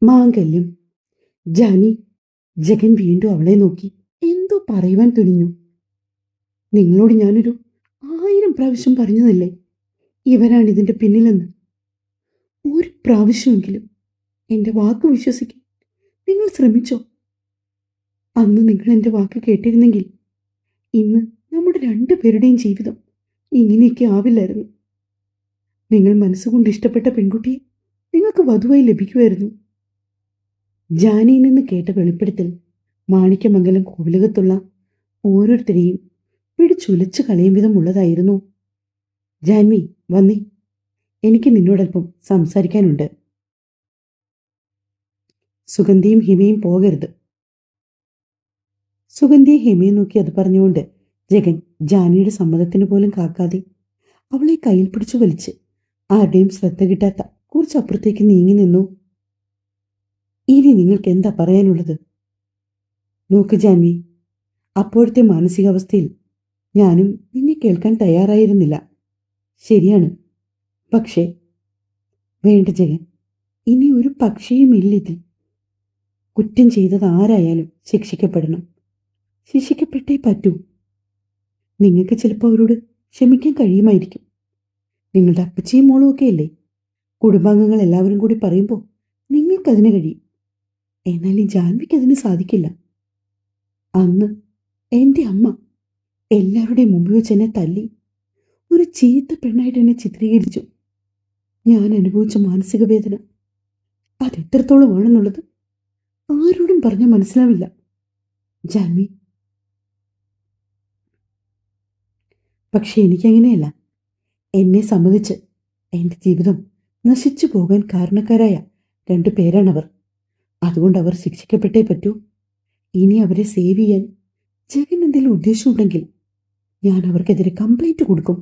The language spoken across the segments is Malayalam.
മാംഗല്യം. ജാനി. ജഗൻ വീണ്ടും അവളെ നോക്കി എന്തോ പറയുവാൻ തുനിഞ്ഞു. നിങ്ങളോട് ഞാനൊരു 1000 പ്രാവശ്യം പറഞ്ഞതല്ലേ ഇവരാണ് ഇതിന്റെ പിന്നിലെന്ന്. ഒരു പ്രാവശ്യമെങ്കിലും എൻ്റെ വാക്ക് വിശ്വസിക്കാൻ നിങ്ങൾ ശ്രമിച്ചോ? അന്ന് നിങ്ങൾ എൻ്റെ വാക്ക് കേട്ടിരുന്നെങ്കിൽ ഇന്ന് നമ്മുടെ രണ്ടുപേരുടെയും ജീവിതം ഇങ്ങനെയൊക്കെ ആവില്ലായിരുന്നു. നിങ്ങൾ മനസ്സുകൊണ്ട് ഇഷ്ടപ്പെട്ട പെൺകുട്ടിയെ നിങ്ങൾക്ക് വധുവായി ലഭിക്കുമായിരുന്നു. ജാനിയിൽ നിന്ന് കേട്ട വെളിപ്പെടുത്തൽ മാണിക്യമംഗലം കോവിലകത്തുള്ള ഓരോരുത്തരെയും പിടിച്ചുലച്ചു കളയും വിധമുള്ളതായിരുന്നു. ജാൻവി, വന്നേ, എനിക്ക് നിന്നോടൊപ്പം സംസാരിക്കാനുണ്ട്. സുഗന്ധിയും ഹിമയും പോകരുത്. സുഗന്ധിയെ ഹിമയെ നോക്കി അത് പറഞ്ഞുകൊണ്ട് ജഗൻ ജാനിയുടെ സമ്മതത്തിന് പോലും കാക്കാതെ അവളെ കയ്യിൽ പിടിച്ചു വലിച്ച് ആരുടെയും ശ്രദ്ധ കിട്ടാത്ത കുറച്ചപ്പുറത്തേക്ക് നീങ്ങി നിന്നു. ഇനി നിങ്ങൾക്ക് എന്താ പറയാനുള്ളത്? നോക്ക് ജാൻവി, അപ്പോഴത്തെ മാനസികാവസ്ഥയിൽ ഞാനും നിന്നെ കേൾക്കാൻ തയ്യാറായിരുന്നില്ല. ശരിയാണ്. പക്ഷേ വേണ്ട ജഗൻ, ഇനി ഒരു പക്ഷേയും ഇല്ലിതിൽ. കുറ്റം ചെയ്തത് ആരായാലും ശിക്ഷിക്കപ്പെടണം. ശിക്ഷിക്കപ്പെട്ടേ പറ്റൂ. നിങ്ങൾക്ക് ചിലപ്പോൾ അവരോട് ക്ഷമിക്കാൻ കഴിയുമായിരിക്കും. നിങ്ങളുടെ അപ്പച്ചിയും മോളും ഒക്കെ അല്ലേ. കുടുംബാംഗങ്ങൾ എല്ലാവരും കൂടി പറയുമ്പോൾ നിങ്ങൾക്കതിന് കഴിയും. എന്നാൽ ഈ ജാൻവിക്ക് അതിന് സാധിക്കില്ല. അന്ന് എൻ്റെ അമ്മ എല്ലാവരുടെയും മുമ്പിൽ വെച്ച് എന്നെ തല്ലി ഒരു ചീത്ത പെണ്ണായിട്ട് എന്നെ ചിത്രീകരിച്ചു. ഞാൻ അനുഭവിച്ച മാനസിക വേദന അതെത്രത്തോളമാണെന്നുള്ളത് ആരോടും പറഞ്ഞാൽ മനസ്സിലാവില്ല. ജാൻവി, പക്ഷെ എനിക്കങ്ങനെയല്ല. എന്നെ സമ്മതിച്ച് എൻ്റെ ജീവിതം നശിച്ചു പോകാൻ കാരണക്കാരായ 2 പേരാണവർ. അതുകൊണ്ട് അവർ ശിക്ഷിക്കപ്പെട്ടേ പറ്റൂ. ഇനി അവരെ സേവ് ചെയ്യാൻ ജഗൻ എന്തെങ്കിലും ഉദ്ദേശമുണ്ടെങ്കിൽ ഞാൻ അവർക്കെതിരെ കംപ്ലൈന്റ് കൊടുക്കും.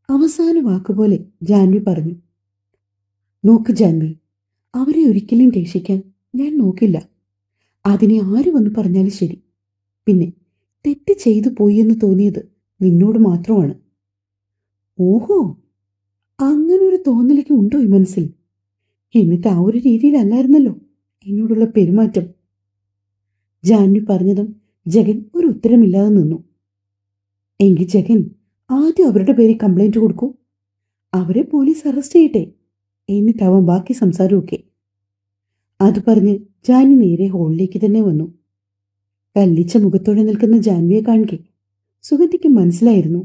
അവസാന വാക്കുപോലെ ജാൻവി പറഞ്ഞു. നോക്ക് ജാൻവി, അവരെ ഒരിക്കലും രക്ഷിക്കാൻ ഞാൻ നോക്കില്ല. അതിനെ ആര് വന്ന് പറഞ്ഞാലും ശരി. പിന്നെ തെറ്റ് ചെയ്തു പോയി എന്ന് തോന്നിയത് നിന്നോട് മാത്രമാണ്. ഓഹോ, അങ്ങനൊരു തോന്നലൊക്കെ ഉണ്ടോ ഈ മനസ്സിൽ? എന്നിട്ട് ആ ഒരു രീതിയിലല്ലായിരുന്നല്ലോ എന്നോടുള്ള പെരുമാറ്റം. ജാൻവി പറഞ്ഞതും ജഗൻ ഒരു ഉത്തരമില്ലാതെ നിന്നു. എങ്കിൽ ജഗൻ ആദ്യം അവരുടെ പേരിൽ കംപ്ലൈന്റ് കൊടുക്കൂ. അവരെ പോലീസ് അറസ്റ്റ് ചെയ്യട്ടെ, എന്നിട്ടാവാം ബാക്കി സംസാരമൊക്കെ. അത് പറഞ്ഞ് ജാനി നേരെ ഹോളിലേക്ക് തന്നെ വന്നു. കല്ലിച്ച മുഖത്തോടെ നിൽക്കുന്ന ജാൻവിയെ കാണിക്കെ സുഗന്ധിക്ക് മനസ്സിലായിരുന്നു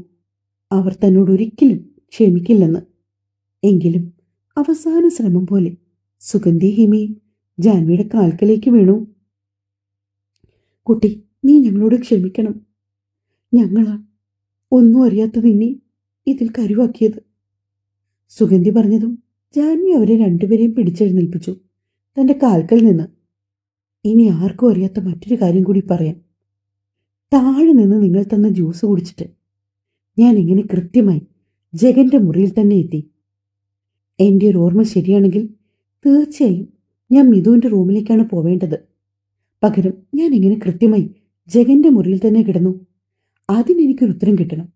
അവർ തന്നോട് ഒരിക്കലും ക്ഷമിക്കില്ലെന്ന്. എങ്കിലും അവസാന ശ്രമം പോലെ സുഗന്ധി ഹിമയും ജാൻവിയുടെ കാൽക്കലേക്ക് വീണു. കുട്ടി, നീ ഞങ്ങളോട് ക്ഷമിക്കണം. ഞങ്ങളാ ഒന്നും അറിയാത്ത നിന്നെ ഇതിൽ കരുവാക്കിയത്. സുഗന്ധി പറഞ്ഞതും ജാൻവി അവരെ രണ്ടുപേരെയും പിടിച്ചെഴുന്നേൽപ്പിച്ചു തന്റെ കാൽക്കൽ നിന്ന്. ഇനി ആർക്കും അറിയാത്ത മറ്റൊരു കാര്യം കൂടി പറയാം. താഴെ നിന്ന് നിങ്ങൾ തന്ന ജ്യൂസ് കുടിച്ചിട്ട് ഞാൻ ഇങ്ങനെ കൃത്യമായി ജഗന്റെ മുറിയിൽ തന്നെ എത്തി. എൻ്റെ ഒരു ഓർമ്മ ശരിയാണെങ്കിൽ തീർച്ചയായും ഞാൻ മിഥുവിൻ്റെ റൂമിലേക്കാണ് പോവേണ്ടത്. പകരം ഞാൻ ഇങ്ങനെ കൃത്യമായി ജഗന്റെ മുറിയിൽ തന്നെ കിടന്നു. അതിനെനിക്കൊരു ഉത്തരം കിട്ടണം.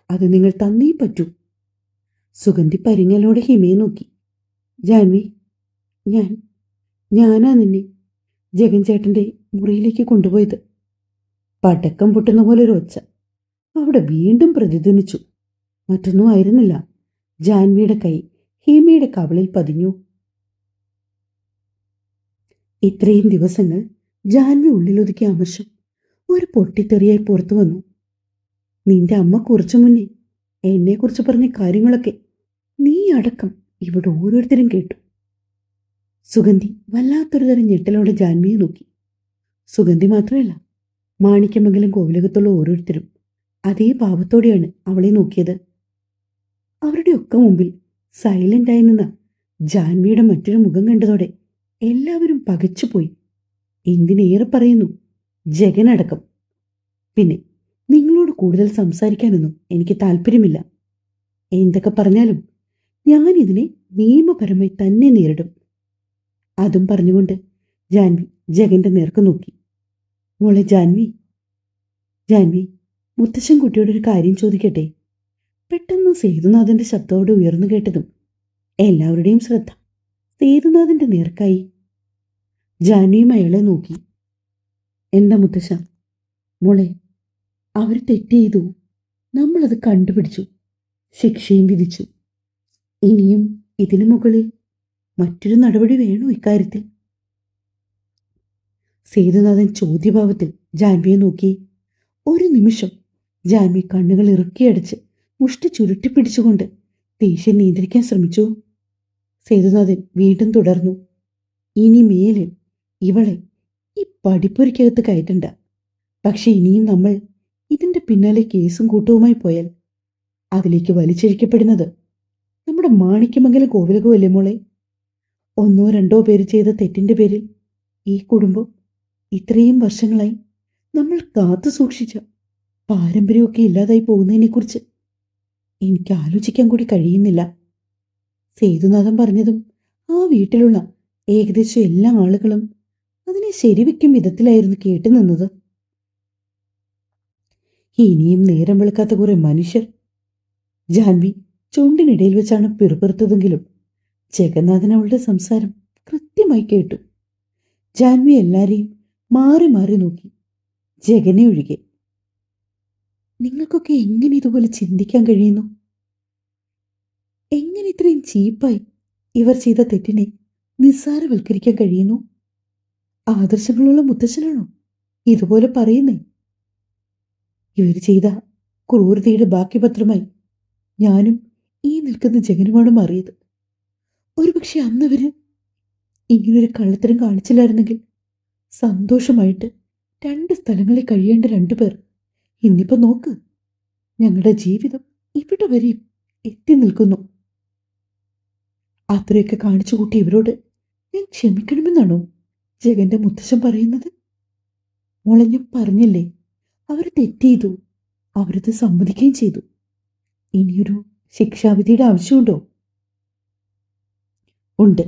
അത് നിങ്ങൾ തന്നേ പറ്റൂ. സുഗന്ധി പരിങ്ങലോടെ ഹിമയെ നോക്കി. ജാൻവി, ഞാനാ നിന്നെ ജഗൻ ചേട്ടൻ്റെ മുറിയിലേക്ക് കൊണ്ടുപോയത്. പടക്കം പൊട്ടുന്ന പോലൊരു ഒച്ച അവിടെ വീണ്ടും പ്രതിധ്വനിച്ചു. മറ്റൊന്നും ആയിരുന്നില്ല. ജാൻവിയുടെ കൈ ഹിമയുടെ കവിളിൽ പതിഞ്ഞു. ഇത്രയും ദിവസങ്ങൾ ജാൻവി ഉള്ളിലൊതുക്കിയ അമർഷം ഒരു പൊട്ടിത്തെറിയായി പുറത്തു വന്നു. നിന്റെ അമ്മ കുറച്ചു മുന്നേ എന്നെക്കുറിച്ച് പറഞ്ഞ കാര്യങ്ങളൊക്കെ നീ അടക്കം ഇവിടെ ഓരോരുത്തരും കേട്ടു. സുഗന്ധി വല്ലാത്തൊരു തരം ഞെട്ടലോടെ ജാൻവിയെ നോക്കി. സുഗന്ധി മാത്രമല്ല, മാണിക്യമംഗലം കോവിലകത്തുള്ള ഓരോരുത്തരും അതേ ഭാവത്തോടെയാണ് അവളെ നോക്കിയത്. അവരുടെയൊക്കെ മുമ്പിൽ സൈലന്റായി നിന്ന ജാൻവിയുടെ മറ്റൊരു മുഖം കണ്ടതോടെ എല്ലാവരും പകച്ചുപോയി. എന്തിനേറെ പറയുന്നു, ജഗനടക്കം. പിന്നെ നിങ്ങളോട് കൂടുതൽ സംസാരിക്കാനൊന്നും എനിക്ക് താല്പര്യമില്ല. എന്തൊക്കെ പറഞ്ഞാലും ഞാനിതിനെ നിയമപരമായി തന്നെ നേരിടും. അതും പറഞ്ഞുകൊണ്ട് ജാൻവി ജഗന്റെ നേർക്ക് നോക്കി. മോളെ ജാൻവി, മുത്തശ്ശൻ കുട്ടിയോടൊരു കാര്യം ചോദിക്കട്ടെ? പെട്ടെന്ന് സേതുനാഥന്റെ ശബ്ദത്തോടെ ഉയർന്നു കേട്ടതും എല്ലാവരുടെയും ശ്രദ്ധ സേതുനാഥന്റെ നേർക്കായി. ജാൻവിയും അയാളെ നോക്കി. എന്താ മുത്തശ്ശ? മോളെ, അവർ തെറ്റ് ചെയ്തു. നമ്മളത് കണ്ടുപിടിച്ചു, ശിക്ഷയും വിധിച്ചു. ഇനിയും ഇതിനു മുകളിൽ മറ്റൊരു നടപടി വേണോ ഇക്കാര്യത്തിൽ? സേതുനാഥൻ ചോദ്യഭാവത്തിൽ ജാൻവിയെ നോക്കി. ഒരു നിമിഷം ജാൻവി കണ്ണുകൾ ഇറുക്കിയടച്ച് മുഷ്ടി ചുരുട്ടിപ്പിടിച്ചുകൊണ്ട് ദേഷ്യം നിയന്ത്രിക്കാൻ ശ്രമിച്ചു. സേതുനാഥൻ വീണ്ടും തുടർന്നു. ഇനി മേലിൽ ഇവളെ ഈ പഠിപ്പുരയ്ക്കകത്ത് കയറ്റണ്ട. പക്ഷെ ഇനിയും നമ്മൾ ഇതിന്റെ പിന്നാലെ കേസും കൂട്ടവുമായി പോയാൽ അതിലേക്ക് വലിച്ചിഴിക്കപ്പെടുന്നത് നമ്മുടെ മാണിക്യമംഗലം കോവിലകമല്ലേ മോളെ? ഒന്നോ രണ്ടോ പേര് ചെയ്ത തെറ്റിന്റെ പേരിൽ ഈ കുടുംബം ഇത്രയും വർഷങ്ങളായി നമ്മൾ കാത്തു സൂക്ഷിച്ച പാരമ്പര്യമൊക്കെ ഇല്ലാതായി പോകുന്നതിനെക്കുറിച്ച് എനിക്ക് ആലോചിക്കാൻ കൂടി കഴിയുന്നില്ല. സേതുനാഥൻ പറഞ്ഞതും ആ വീട്ടിലുള്ള ഏകദേശം എല്ലാ ആളുകളും അതിനെ ശരിവെക്കും വിധത്തിലായിരുന്നു കേട്ടു നിന്നത്. ഇനിയും നേരം വെളുക്കാത്ത കുറെ മനുഷ്യർ. ജാൻവി ചുണ്ടിനിടയിൽ വെച്ചാണ് പിറുപിറുത്തതെങ്കിലും ജഗന്നാഥൻ അവളുടെ സംസാരം കൃത്യമായി കേട്ടു. ജാൻവി എല്ലാരെയും മാറി മാറി നോക്കി, ജഗനെ ഒഴികെ. നിങ്ങൾക്കൊക്കെ എങ്ങനെ ഇതുപോലെ ചിന്തിക്കാൻ കഴിയുന്നു? എങ്ങനെ ഇത്രയും ചീപ്പായി ഇവർ ചെയ്ത തെറ്റിനെ നിസ്സാരവൽക്കരിക്കാൻ കഴിയുന്നു? ആദർശങ്ങളുള്ള മുത്തച്ഛനാണോ ഇതുപോലെ പറയുന്നേ? ഇവർ ചെയ്ത ക്രൂരതയുടെ ബാക്കി പത്രമായി ഞാനും ഈ നിൽക്കുന്ന ജഗനുമാണ് മാറിയത്. ഒരുപക്ഷെ അന്നവര് ഇങ്ങനൊരു കള്ളത്തരം കാണിച്ചില്ലായിരുന്നെങ്കിൽ സന്തോഷമായിട്ട് 2 സ്ഥലങ്ങളിൽ കഴിയേണ്ട 2 പേർ ഇന്നിപ്പോ നോക്ക്, ഞങ്ങളുടെ ജീവിതം ഇവിടെ വരെ എത്തി നിൽക്കുന്നു. അത്രയൊക്കെ കാണിച്ചു കൂട്ടി ഇവരോട് ഞാൻ ക്ഷമിക്കണമെന്നാണോ ജഗന്റെ മുത്തശ്ശൻ പറയുന്നത്? മോളെ, ഞാൻ പറഞ്ഞില്ലേ, അവർ തെറ്റ് ചെയ്തു. അവരത് സമ്മതിക്കുകയും ചെയ്തു. ഇനിയൊരു ശിക്ഷാവിധിയുടെ ആവശ്യമുണ്ടോ? ഉണ്ട്.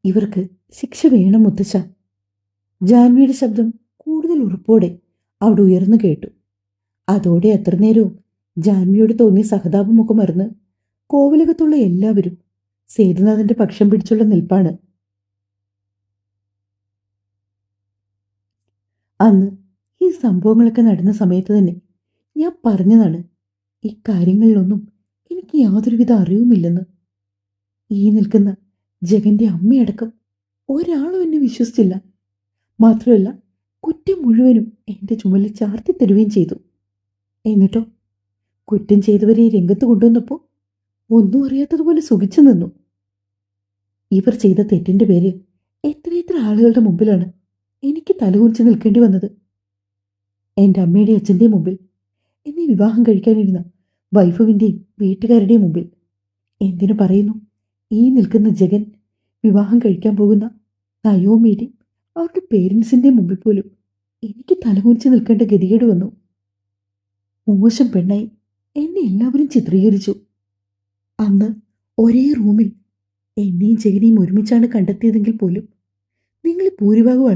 ഇവർക്ക് ശിക്ഷ വേണം മുത്തശ്ശ. ജാൻവിയുടെ ശബ്ദം കൂടുതൽ ഉറപ്പോടെ അവിടെ ഉയർന്നു കേട്ടു. അതോടെ എത്ര നേരവും ജാൻവിയോട് തോന്നിയ സഹതാപമൊക്കെ മറന്ന് കോവിലകത്തുള്ള എല്ലാവരും സേതുനാഥന്റെ പക്ഷം പിടിച്ചുള്ള നിൽപ്പാണ്. അന്ന് ഈ സംഭവങ്ങളൊക്കെ നടന്ന സമയത്ത് തന്നെ ഞാൻ പറഞ്ഞതാണ്, ഈ കാര്യങ്ങളിലൊന്നും എനിക്ക് യാതൊരുവിധ അറിവുമില്ലെന്ന്. ഈ നിൽക്കുന്ന ജഗന്റെ അമ്മയടക്കം ഒരാളും എന്നെ വിശ്വസിച്ചില്ല. മാത്രമല്ല, കുറ്റം മുഴുവനും എന്റെ ചുമലിൽ ചാർത്തി തരുകയും ചെയ്തു. എന്നിട്ടോ കുറ്റം ചെയ്തവരെ രംഗത്ത് കൊണ്ടുവന്നപ്പോൾ ഒന്നും അറിയാത്തതുപോലെ സുഖിച്ചു നിന്നു. ഇവർ ചെയ്ത തെറ്റിന്റെ പേര് എത്രയെത്ര ആളുകളുടെ മുമ്പിലാണ് എനിക്ക് തലകുനിച്ച് നിൽക്കേണ്ടി വന്നത്. എൻ്റെ അമ്മയുടെ അച്ഛൻ്റെയും മുമ്പിൽ, എന്നെ വിവാഹം കഴിക്കാനിരുന്ന വൈഫവിൻ്റെയും വീട്ടുകാരുടെയും മുമ്പിൽ. എന്തിനു പറയുന്നു, ഈ നിൽക്കുന്ന ജഗൻ വിവാഹം കഴിക്കാൻ പോകുന്ന നയോമിയുടെയും അവരുടെ പേരൻസിൻ്റെയും മുമ്പിൽ പോലും എനിക്ക് തലകുനിച്ച് നിൽക്കേണ്ട ഗതികേട് വന്നു. മോശം പെണ്ണായി എന്നെ എല്ലാവരും ചിത്രീകരിച്ചു. അന്ന് ഒരേ റൂമിൽ എന്നെയും ജഗനെയും ഒരുമിച്ചാണ് കണ്ടെത്തിയതെങ്കിൽ പോലും നിങ്ങൾ ഭൂരിഭാഗം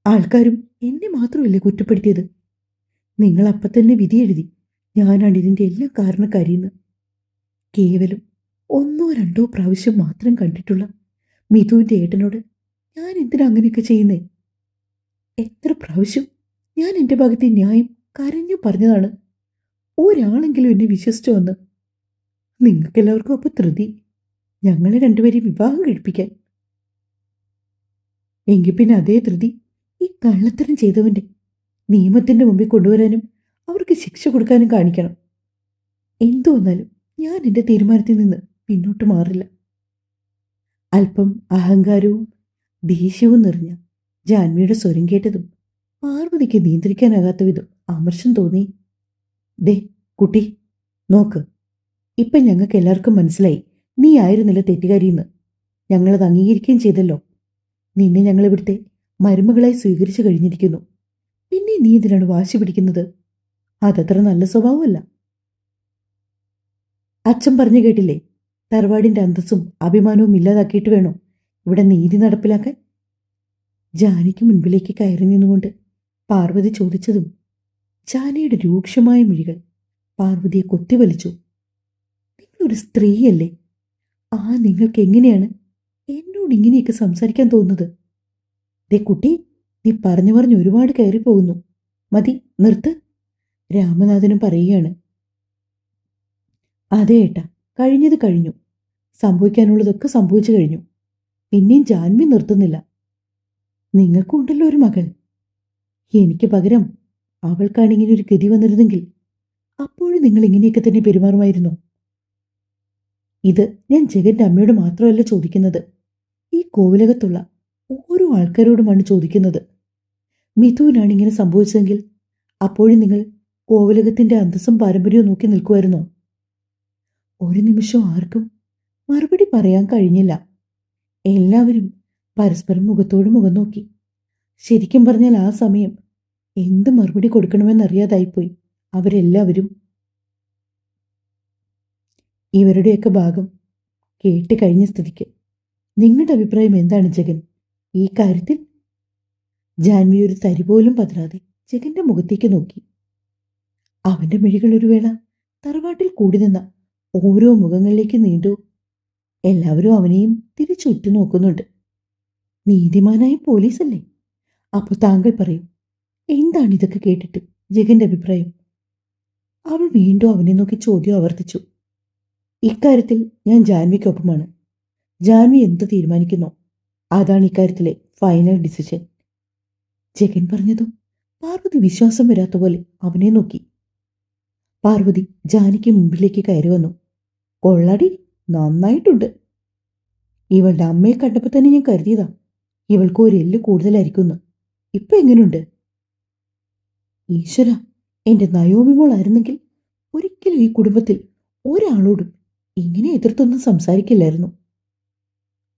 ആൾക്കാരും എന്നെ മാത്രമല്ലേ കുറ്റപ്പെടുത്തിയത്? നിങ്ങൾ അപ്പം തന്നെ വിധി എഴുതി ഞാനാണ് ഇതിൻ്റെ എല്ലാ കാരണക്കാരിയെന്ന്. കേവലം 1 or 2 പ്രാവശ്യം മാത്രം കണ്ടിട്ടുള്ള മിഥുവിൻ്റെ ഏട്ടനോട് ഞാൻ എന്തിനാ അങ്ങനെയൊക്കെ ചെയ്യുന്നേ? എത്ര പ്രാവശ്യം ഞാൻ എൻ്റെ ഭാഗത്തെ ന്യായം കരഞ്ഞു പറഞ്ഞതാണ്. ഒരാളെങ്കിലും എന്നെ വിശ്വസിച്ചു വന്ന്. നിങ്ങൾക്കെല്ലാവർക്കും അപ്പോൾ ധൃതി ഞങ്ങളെ 2 പേരെയും വിവാഹം കഴിപ്പിക്കാൻ. എങ്കിൽ പിന്നെ അതേ ധൃതി ഈ കള്ളത്തരം ചെയ്തവൻ്റെ നിയമത്തിൻ്റെ മുമ്പിൽ കൊണ്ടുവരാനും അവർക്ക് ശിക്ഷ കൊടുക്കാനും കാണിക്കണം. എന്തു വന്നാലും ഞാൻ എൻ്റെ തീരുമാനത്തിൽ നിന്ന് പിന്നോട്ട് മാറില്ല. അല്പം അഹങ്കാരവും ദേഷ്യവും നിറഞ്ഞ ജാൻവിയുടെ സ്വരം കേട്ടതും പാർവതിക്ക് നിയന്ത്രിക്കാനാകാത്ത വിധം അമർഷം തോന്നി. ദേ കുട്ടി, നോക്ക്, ഇപ്പം ഞങ്ങൾക്ക് എല്ലാവർക്കും മനസ്സിലായി നീ ആയിരുന്നില്ല തെറ്റുകാരിയെന്ന്. ഞങ്ങളത് അംഗീകരിക്കുകയും ചെയ്തല്ലോ. നിന്നെ ഞങ്ങളിവിടുത്തെ മരുമകളായി സ്വീകരിച്ചു കഴിഞ്ഞിരിക്കുന്നു. പിന്നെ നീ ഇതിനാണ് വാശി പിടിക്കുന്നത്? അതത്ര നല്ല സ്വഭാവമല്ല. അച്ഛൻ പറഞ്ഞു കേട്ടില്ലേ, തറവാടിൻ്റെ അന്തസ്സും അഭിമാനവും ഇല്ലാതാക്കിയിട്ട് വേണോ ഇവിടെ നീതി നടപ്പിലാക്കാൻ? ജാനിക്ക് മുൻപിലേക്ക് കയറി നിന്നുകൊണ്ട് പാർവതി ചോദിച്ചതും ജാനയുടെ രൂക്ഷമായ മിഴികൾ പാർവതിയെ കൊത്തിവലിച്ചു. നിങ്ങളൊരു സ്ത്രീയല്ലേ? നിങ്ങൾക്ക് എങ്ങനെയാണ് എന്നോട് അതുകൊണ്ട് ഇങ്ങനെയൊക്കെ സംസാരിക്കാൻ തോന്നുന്നത്. ദേ കുട്ടി, നീ പറഞ്ഞു പറഞ്ഞ് ഒരുപാട് കയറിപ്പോകുന്നു. മതി, നിർത്ത്. രാമനാഥനും പറയുകയാണ്. അതെ ഏട്ടാ, കഴിഞ്ഞത് കഴിഞ്ഞു. സംഭവിക്കാനുള്ളതൊക്കെ സംഭവിച്ചു കഴിഞ്ഞു. പിന്നെയും ജാൻവി നിർത്തുന്നില്ല. നിങ്ങൾക്കുണ്ടല്ലോ ഒരു മകൾ. എനിക്ക് പകരം അവൾക്കാണ് ഇങ്ങനെ ഒരു ഗതി വന്നിരുന്നെങ്കിൽ അപ്പോഴും നിങ്ങൾ ഇങ്ങനെയൊക്കെ തന്നെ പെരുമാറുമായിരുന്നു. ഇത് ഞാൻ ജഗന്റെ അമ്മയോട് മാത്രമല്ല ചോദിക്കുന്നത്, ഈ കോവിലകത്തുള്ള ഓരോ ആൾക്കാരോടുമാണ് ചോദിക്കുന്നത്. മിഥുവിനാണ് ഇങ്ങനെ സംഭവിച്ചതെങ്കിൽ അപ്പോഴും നിങ്ങൾ കോവിലകത്തിന്റെ അന്തസ്സും പാരമ്പര്യവും നോക്കി നിൽക്കുമായിരുന്നോ? ഒരു നിമിഷം ആർക്കും മറുപടി പറയാൻ കഴിഞ്ഞില്ല. എല്ലാവരും പരസ്പരം മുഖത്തോട് മുഖം നോക്കി. ശരിക്കും പറഞ്ഞാൽ ആ സമയം എന്ത് മറുപടി കൊടുക്കണമെന്നറിയാതായിപ്പോയി അവരെല്ലാവരും. ഇവരുടെയൊക്കെ ഭാഗം കേട്ട് കഴിഞ്ഞ സ്ഥിതിക്ക് നിങ്ങളുടെ അഭിപ്രായം എന്താണ് ജഗൻ ഈ കാര്യത്തിൽ? ജാൻവി ഒരു തരി പോലും പതറാതെ ജഗന്റെ മുഖത്തേക്ക് നോക്കി. അവന്റെ മിഴികൾ ഒരു വേള തറവാട്ടിൽ കൂടി നിന്ന ഓരോ മുഖങ്ങളിലേക്ക് നീണ്ടു. എല്ലാവരും അവനെയും തിരിച്ചുറ്റു നോക്കുന്നുണ്ട്. നീതിമാനായ പോലീസല്ലേ? അപ്പോൾ താങ്കൾ പറയും, എന്താണ് ഇതൊക്കെ കേട്ടിട്ട് ജഗന്റെ അഭിപ്രായം? അവൾ വീണ്ടും അവനെ നോക്കി ചോദ്യം ആവർത്തിച്ചു. ഇക്കാര്യത്തിൽ ഞാൻ ജാൻവിക്കൊപ്പമാണ്. ജാൻവി എന്ത് തീരുമാനിക്കുന്നോ അതാണ് ഇക്കാര്യത്തിലെ ഫൈനൽ ഡിസിഷൻ. ജഗൻ പറഞ്ഞതും പാർവതി വിശ്വാസം വരാത്ത പോലെ അവനെ നോക്കി. പാർവതി ജാനിക്ക് മുമ്പിലേക്ക് കയറി വന്നു. കൊള്ളടി, നന്നായിട്ടുണ്ട്. ഇവളുടെ അമ്മയെ കണ്ടപ്പോൾ തന്നെ ഞാൻ കരുതിയതാ ഇവൾക്ക് ഒരു എല്ല് കൂടുതലായിരിക്കുന്നു. ഇപ്പൊ എങ്ങനെയുണ്ട്? ഈശ്വര, എന്റെ നയോമി മോളായിരുന്നെങ്കിൽ ഒരിക്കലും ഈ കുടുംബത്തിൽ ഒരാളോടും ഇങ്ങനെ എതിർത്തൊന്നും സംസാരിക്കില്ലായിരുന്നു.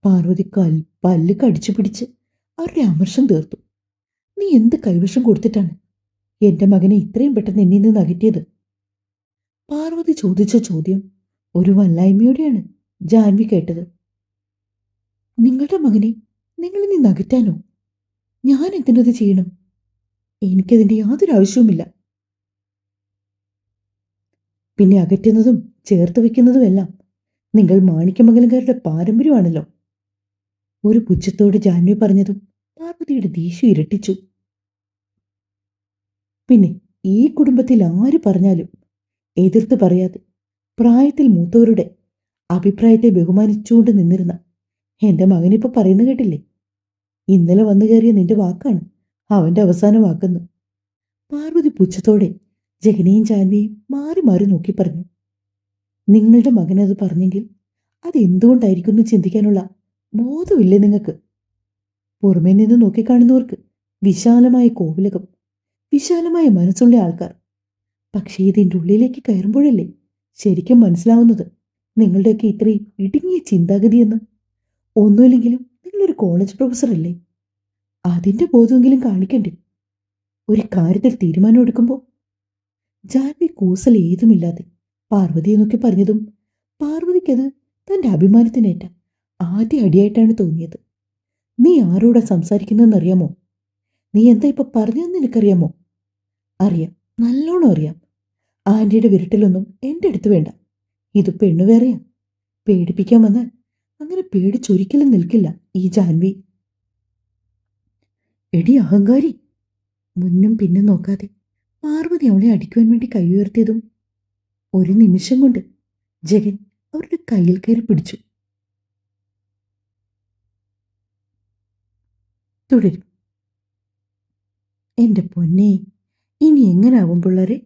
പാർവതി പല്ല് കടിച്ചു പിടിച്ച് അവരുടെ അമർഷം തീർത്തു. നീ എന്ത് കൈവശം കൊടുത്തിട്ടാണ് എന്റെ മകനെ ഇത്രയും പെട്ടെന്ന് എന്നിൽ നിന്ന് അകറ്റിയത്? പാർവതി ചോദിച്ച ചോദ്യം ഒരു വല്ലായ്മയോടെയാണ് ജാൻവി കേട്ടത്. നിങ്ങളുടെ മകനെ നിങ്ങളിൽ നിന്ന് അകറ്റാനോ? ഞാൻ എന്തിനത് ചെയ്യണം? എനിക്കതിന്റെ യാതൊരു ആവശ്യവുമില്ല. പിന്നെ അകറ്റുന്നതും ചേർത്ത് വെക്കുന്നതുമെല്ലാം നിങ്ങൾ മാണിക്യമംഗലംകാരുടെ പാരമ്പര്യമാണല്ലോ. ഒരു പുച്ഛത്തോട് ജാൻവി പറഞ്ഞതും പാർവതിയുടെ ദേഷ്യം ഇരട്ടിച്ചു. പിന്നെ ഈ കുടുംബത്തിൽ ആര് പറഞ്ഞാലും എതിർത്ത് പറയാതെ പ്രായത്തിൽ മൂത്തവരുടെ അഭിപ്രായത്തെ ബഹുമാനിച്ചുകൊണ്ട് നിന്നിരുന്ന എന്റെ മകനിപ്പോ പറയുന്ന കേട്ടില്ലേ? ഇന്നലെ വന്നു കയറിയ നിന്റെ വാക്കാണ് അവന്റെ അവസാന വാക്കെന്ന്. പാർവതി പുച്ഛത്തോടെ ജഗനെയും ജാൻവിയെയും മാറി മാറി നോക്കി പറഞ്ഞു. നിങ്ങളുടെ മകനത് പറഞ്ഞെങ്കിൽ അത് എന്തുകൊണ്ടായിരിക്കുന്നു ചിന്തിക്കാനുള്ള ബോധമില്ലേ നിങ്ങൾക്ക്? പുറമേ നിന്ന് നോക്കിക്കാണുന്നവർക്ക് വിശാലമായ കോവിലകം, വിശാലമായ മനസ്സുള്ള ആൾക്കാർ. പക്ഷേ ഇതിൻ്റെ ഉള്ളിലേക്ക് കയറുമ്പോഴല്ലേ ശരിക്കും മനസ്സിലാവുന്നത് നിങ്ങളുടെയൊക്കെ ഇത്രയും ഇടുങ്ങിയ ചിന്താഗതിയെന്ന്. ഒന്നുമില്ലെങ്കിലും നിങ്ങളൊരു കോളേജ് പ്രൊഫസറല്ലേ? അതിൻ്റെ ബോധമെങ്കിലും കാണിക്കണ്ടേ ഒരു കാര്യത്തിൽ തീരുമാനം എടുക്കുമ്പോൾ? ജാൻവി കൂസൽ ഏതുമില്ലാതെ പാർവതിയെ നോക്കി പറഞ്ഞതും പാർവതിക്കത് തന്റെ അഭിമാനത്തിനേറ്റ ആദ്യ അടിയായിട്ടാണ് തോന്നിയത്. നീ ആരോടാ സംസാരിക്കുന്നതെന്നറിയാമോ? നീ എന്താ ഇപ്പൊ പറഞ്ഞതെന്ന് നിനക്കറിയാമോ? അറിയാം, നല്ലോണം അറിയാം. ആന്റിയുടെ വിരട്ടിലൊന്നും എൻ്റെ അടുത്ത് വേണ്ട. ഇത് പെണ്ണു വേറെയാ. പേടിപ്പിക്കാൻ വന്നാൽ അങ്ങനെ പേടിച്ചൊരിക്കലും നിൽക്കില്ല ഈ ജാൻവി. എടി അഹങ്കാരി! മുന്നും പിന്നും നോക്കാതെ പാർവതി അവളെ അടിക്കുവാൻ വേണ്ടി കൈ ഉയർത്തിയതും ഒരു നിമിഷം കൊണ്ട് ജഗൻ അവരുടെ കയ്യിൽ കയറി പിടിച്ചു. തുടരും. എന്റെ പൊന്നെ, ഇനി എങ്ങനാവും പിള്ളേരെ?